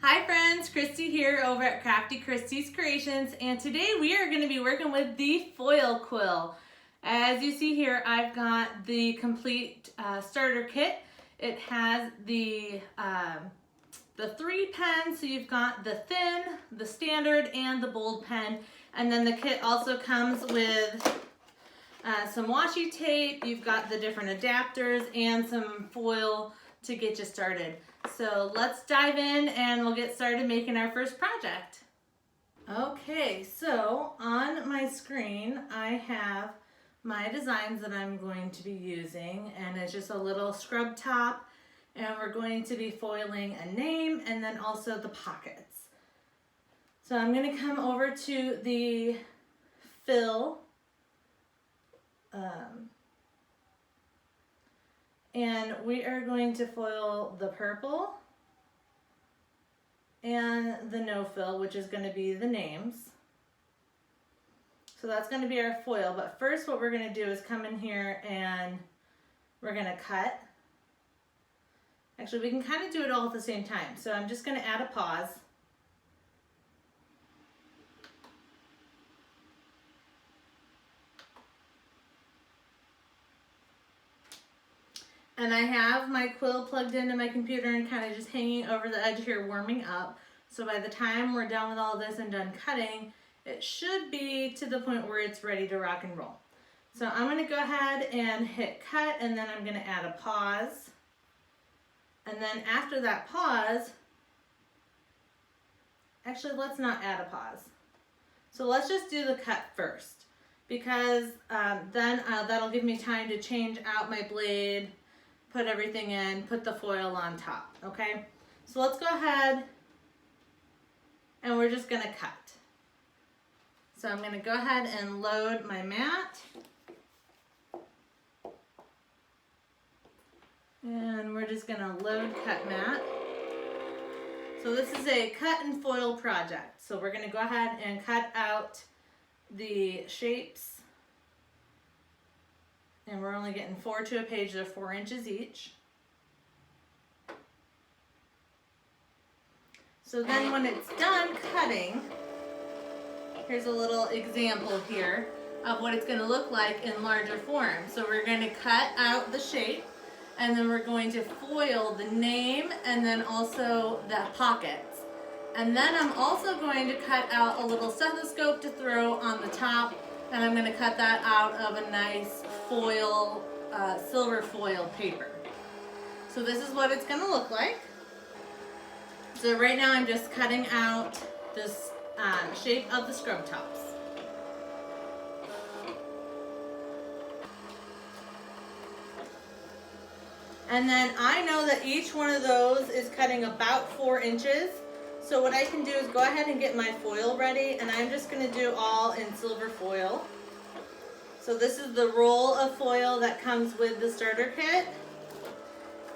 Hi friends, Christy here over at Crafty Christy's Creations, and today we are going to be working with the Foil Quill. As you see here, I've got the complete starter kit. It has the 3 pens, so you've got the thin, the standard, and the bold pen. And then the kit also comes with some washi tape, you've got the different adapters, and some foil to get you started. So let's dive in and we'll get started making our first project. Okay, so on my screen I have my designs that I'm going to be using, and it's just a little scrub top, and we're going to be foiling a name and then also the pockets. So I'm going to come over to the fill and we are going to foil the purple and the no fill, which is going to be the names. So that's going to be our foil, but first what we're going to do is come in here and we're going to cut. Actually, we can kind of do it all at the same time. So I'm just going to add a pause. And I have my quill plugged into my computer and kind of just hanging over the edge here, warming up. So by the time we're done with all this and done cutting, it should be to the point where it's ready to rock and roll. So I'm going to go ahead and hit cut, and then I'm going to add a pause. And then after that pause, actually let's not add a pause. So let's just do the cut first, because then that'll give me time to change out my blade, put everything in, put the foil on top, okay? So let's go ahead and we're just gonna cut. So I'm gonna go ahead and load my mat. And we're just gonna load cut mat. So this is a cut and foil project. So we're gonna go ahead and cut out the shapes. And we're only getting 4 to a page, they're 4 inches each. So then when it's done cutting, here's a little example here of what it's going to look like in larger form. So we're going to cut out the shape, and then we're going to foil the name and then also the pockets. And then I'm also going to cut out a little stethoscope to throw on the top, and I'm going to cut that out of a nice foil, silver foil paper. So this is what it's going to look like. So right now I'm just cutting out this shape of the scrub tops. And then I know that each one of those is cutting about 4 inches. So what I can do is go ahead and get my foil ready, and I'm just going to do all in silver foil. So this is the roll of foil that comes with the starter kit.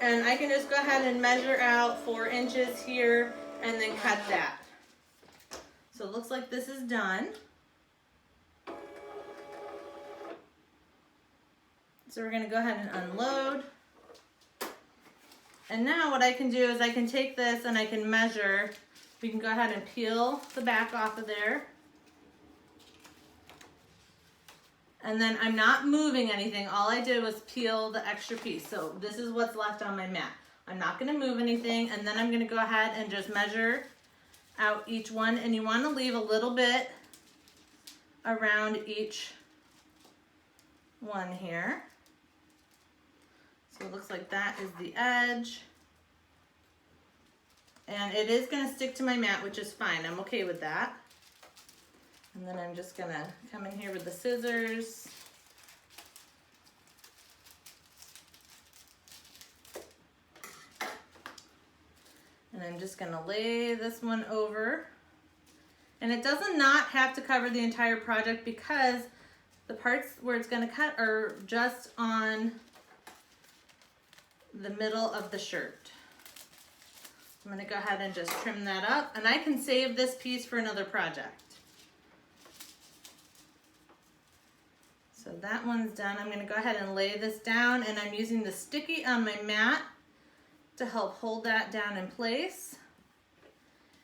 And I can just go ahead and measure out 4 inches here and then cut that. So it looks like this is done. So we're going to go ahead and unload. And now what I can do is I can take this and I can measure. We can go ahead and peel the back off of there. And then I'm not moving anything. All I did was peel the extra piece. So this is what's left on my mat. I'm not going to move anything. And then I'm going to go ahead and just measure out each one. And you want to leave a little bit around each one here. So it looks like that is the edge. And it is going to stick to my mat, which is fine. I'm okay with that. And then I'm just going to come in here with the scissors. And I'm just going to lay this one over. And it does not have to cover the entire project, because the parts where it's going to cut are just on the middle of the shirt. I'm going to go ahead and just trim that up, and I can save this piece for another project. So that one's done. I'm going to go ahead and lay this down, and I'm using the sticky on my mat to help hold that down in place.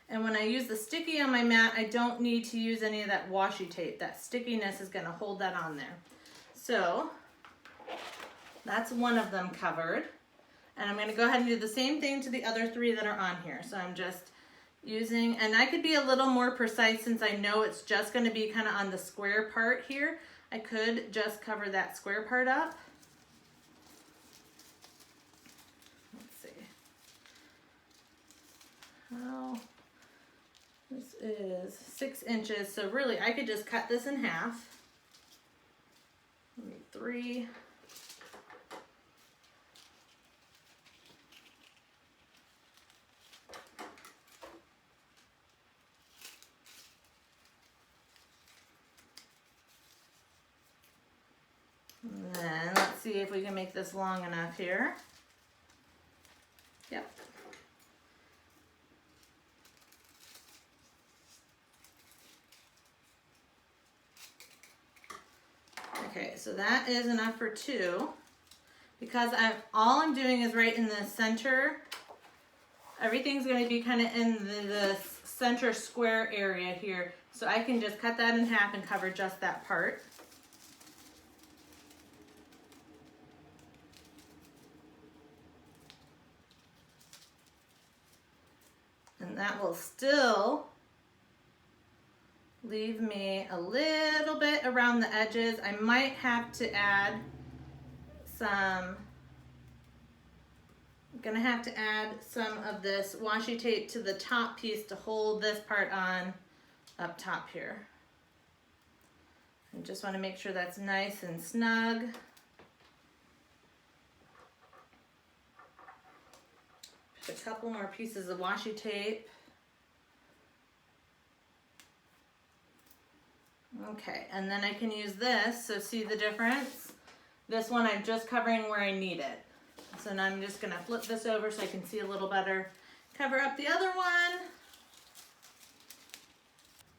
And when I use the sticky on my mat, I don't need to use any of that washi tape. That stickiness is going to hold that on there. So that's one of them covered. And I'm going to go ahead and do the same thing to the other 3 that are on here. So I'm just using, and I could be a little more precise since I know it's just going to be kind of on the square part here. I could just cover that square part up. Let's see. Oh, this is 6 inches, so really I could just cut this in half. Maybe 3. And then let's see if we can make this long enough here. Yep. Okay, so that is enough for 2. Because all I'm doing is right in the center. Everything's going to be kind of in the center square area here. So I can just cut that in half and cover just that part. And that will still leave me a little bit around the edges. I might have to add some, I'm gonna have to add some of this washi tape to the top piece to hold this part on up top here. I just want to make sure that's nice and snug. Put a couple more pieces of washi tape. Okay, and then I can use this, so see the difference? This one I'm just covering where I need it. So now I'm just gonna flip this over so I can see a little better. Cover up the other one.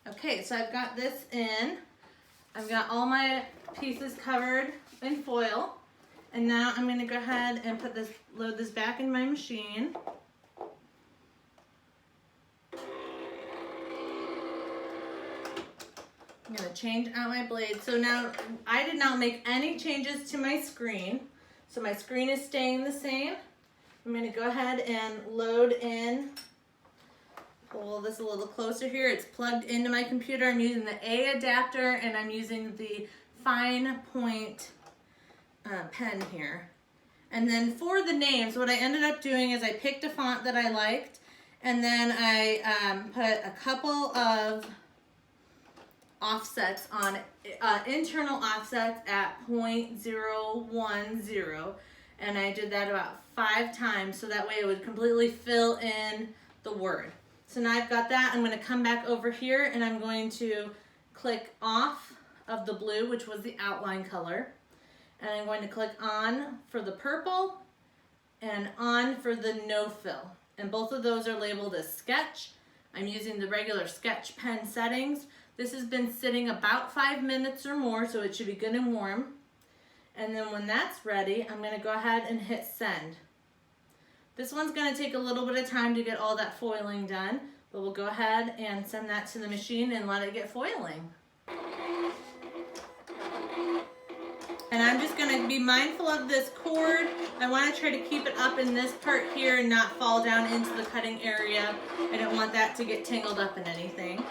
Okay, so I've got this in. I've got all my pieces covered in foil. And now I'm gonna go ahead and load this back in my machine. I'm gonna change out my blade. So now I did not make any changes to my screen. So my screen is staying the same. I'm gonna go ahead and load in, pull this a little closer here. It's plugged into my computer. I'm using the A adapter and I'm using the fine point pen here. And then for the names, what I ended up doing is I picked a font that I liked and then I put a couple of offsets on internal offsets at 0.010, and I did that about 5 times so that way it would completely fill in the word. So now I've got that. I'm going to come back over here and I'm going to click off of the blue, which was the outline color, and I'm going to click on for the purple and on for the no fill, and both of those are labeled as sketch. I'm using the regular sketch pen settings. This has been sitting about 5 minutes or more, so it should be good and warm. And then when that's ready, I'm gonna go ahead and hit send. This one's gonna take a little bit of time to get all that foiling done, but we'll go ahead and send that to the machine and let it get foiling. And I'm just gonna be mindful of this cord. I wanna try to keep it up in this part here and not fall down into the cutting area. I don't want that to get tangled up in anything.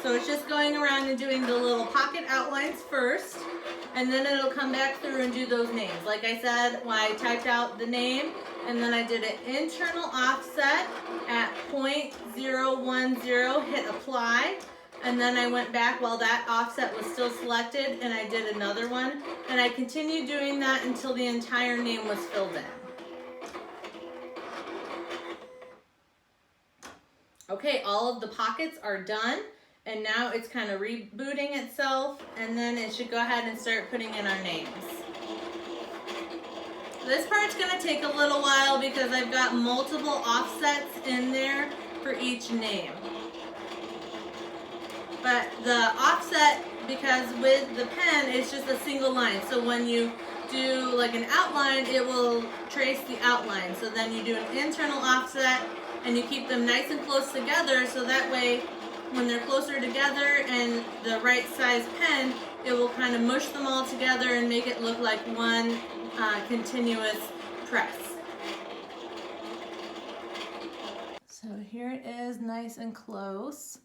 So it's just going around and doing the little pocket outlines first, and then it'll come back through and do those names. Like I said, when I typed out the name, and then I did an internal offset at 0.010, hit apply, and then I went back while that offset was still selected, and I did another one, and I continued doing that until the entire name was filled in. Okay, all of the pockets are done. And now it's kind of rebooting itself, and then it should go ahead and start putting in our names. This part's gonna take a little while because I've got multiple offsets in there for each name. But the offset, because with the pen, it's just a single line. So when you do like an outline, it will trace the outline. So then you do an internal offset and you keep them nice and close together, so that way when they're closer together and the right size pen, it will kind of mush them all together and make it look like one continuous press. So here it is, nice and close.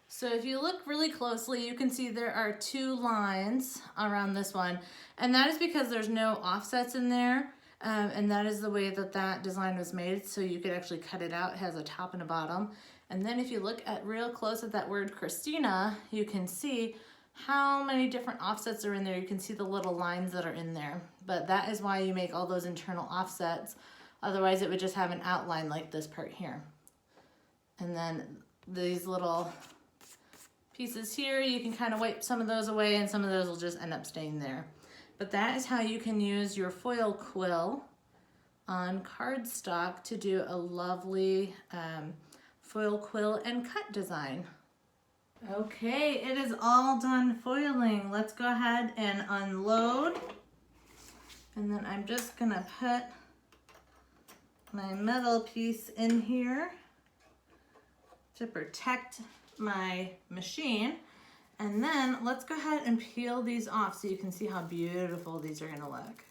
So if you look really closely, you can see there are 2 lines around this one, and that is because there's no offsets in there, and that is the way that that design was made, so you could actually cut it out. It has a top and a bottom. And then if you look at real close at that word Christina, you can see how many different offsets are in there. You can see the little lines that are in there, but that is why you make all those internal offsets. Otherwise it would just have an outline like this part here. And then these little pieces here, you can kind of wipe some of those away and some of those will just end up staying there. But that is how you can use your foil quill on cardstock to do a lovely foil quill and cut design. Okay, it is all done foiling. Let's go ahead and unload. And then I'm just gonna put my metal piece in here to protect my machine. And then let's go ahead and peel these off so you can see how beautiful these are gonna look.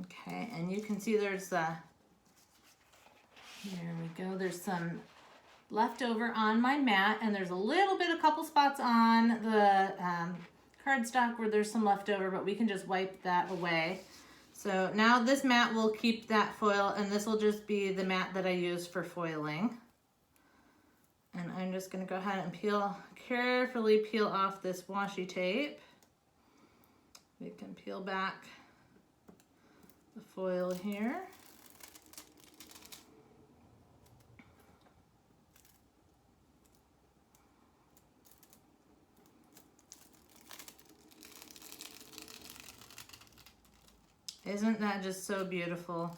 Okay, and you can see there's there we go, there's some left over on my mat, and there's a couple spots on the cardstock where there's some leftover, but we can just wipe that away. So now this mat will keep that foil, and this will just be the mat that I use for foiling. And I'm just gonna go ahead and carefully peel off this washi tape. We can peel back the foil here. Isn't that just so beautiful?